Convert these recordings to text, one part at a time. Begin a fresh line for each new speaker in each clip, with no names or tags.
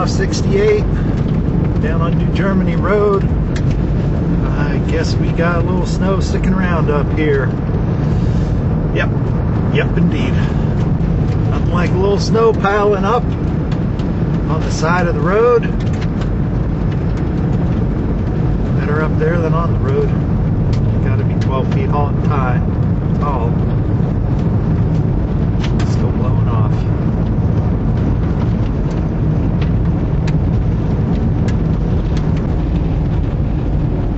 off 68 down on New Germany Road. I guess we got a little snow sticking around up here. Yep, indeed. Nothing like a little snow piling up on the side of the road. Better up there than on the road. Got to be 12 feet tall. Still blowing off.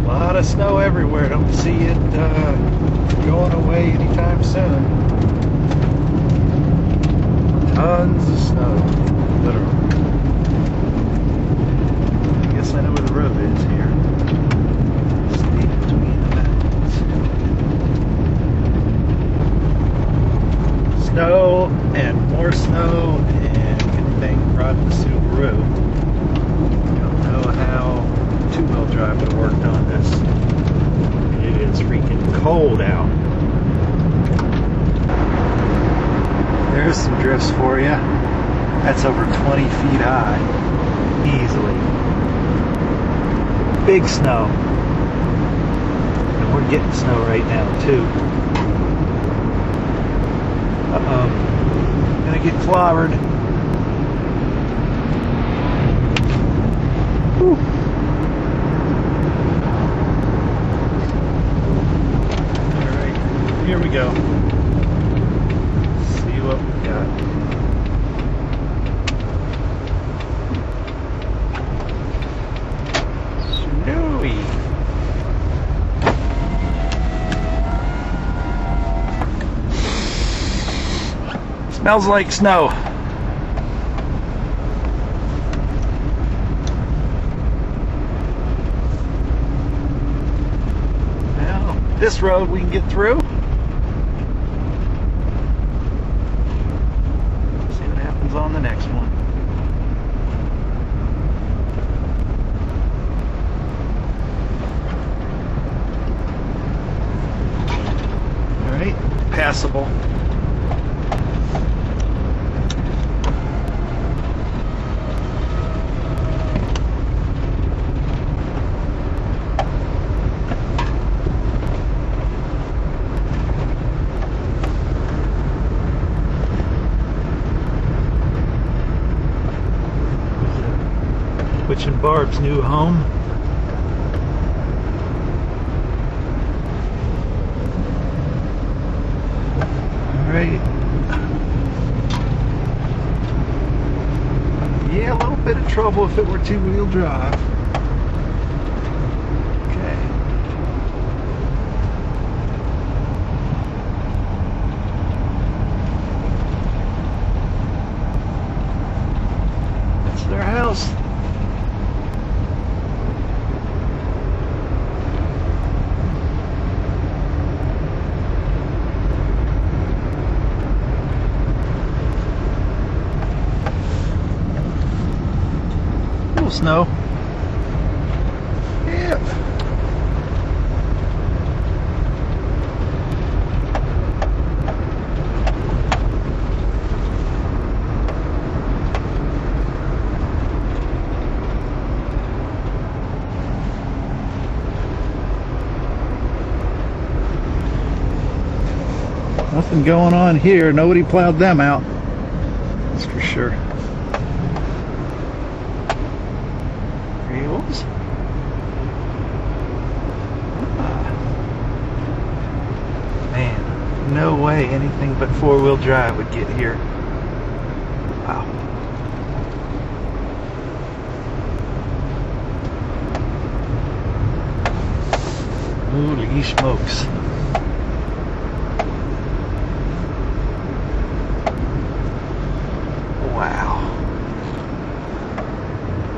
A lot of snow everywhere. Don't see it going away anytime soon. Tons of snow, literally. I guess I know where the road is here. Just deep between the mountains. Snow and more snow and good thing brought the Subaru. Don't know how two-wheel drive would have worked on this. It is freaking cold out. There's some drifts for you. That's over 20 feet high. Easily. Big snow. And we're getting snow right now too. Uh-oh. Gonna get clobbered. Whew. Alright, here we go. See what we got. Snowy. Smells like snow. Now, this road we can get through. See what happens on the next one. All right, passable. Which in Barb's new home. All right. Yeah, a little bit of trouble if it were two-wheel drive. Okay. That's their house. Snow. Yep. Nothing going on here. Nobody plowed them out. That's for sure. Man, no way anything but four-wheel drive would get here. Wow. Holy smokes. Wow.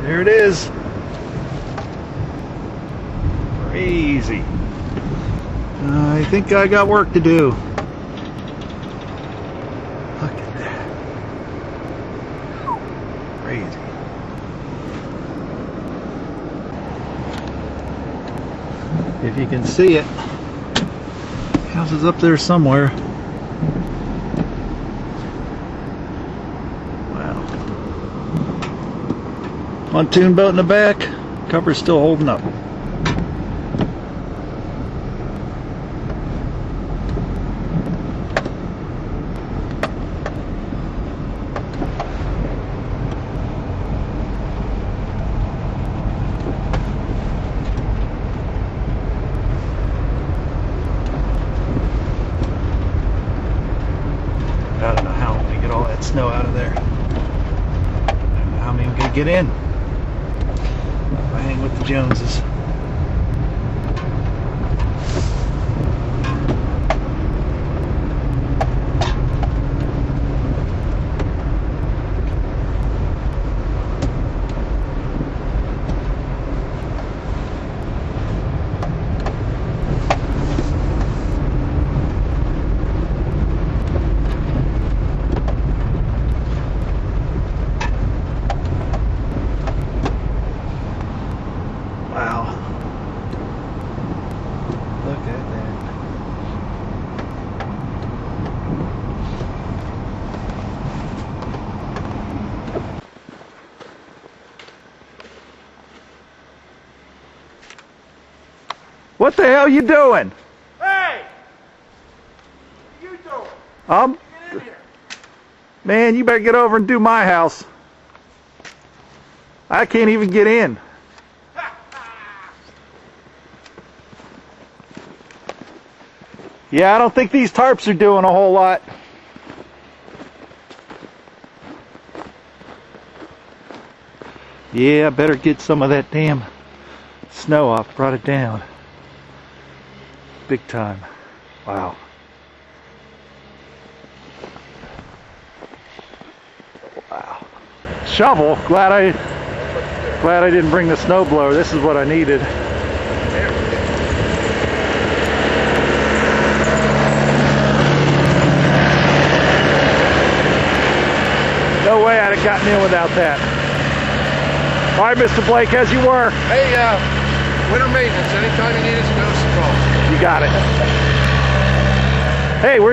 There it is. Crazy. I think I got work to do. Look at that. Crazy. If you can see it. House is up there somewhere. Wow. Pontoon boat in the back, cover's still holding up. I don't know how I'm gonna get all that snow out of there. I don't know how I'm even gonna get in. I hang with the Joneses. Wow. Look at that. What the hell you doing?
Hey! What you doing?
Get
in here.
Man, you better get over and do my house. I can't even get in. Yeah, I don't think these tarps are doing a whole lot. Yeah, I better get some of that damn snow off. Brought it down. Big time. Wow. Wow. Shovel. Glad I didn't bring the snowblower. This is what I needed. No way I'd have gotten in without that. All right, Mr. Blake, as you were.
Hey, winter maintenance. Anytime you need us, give us a call.
You got it. Hey, where's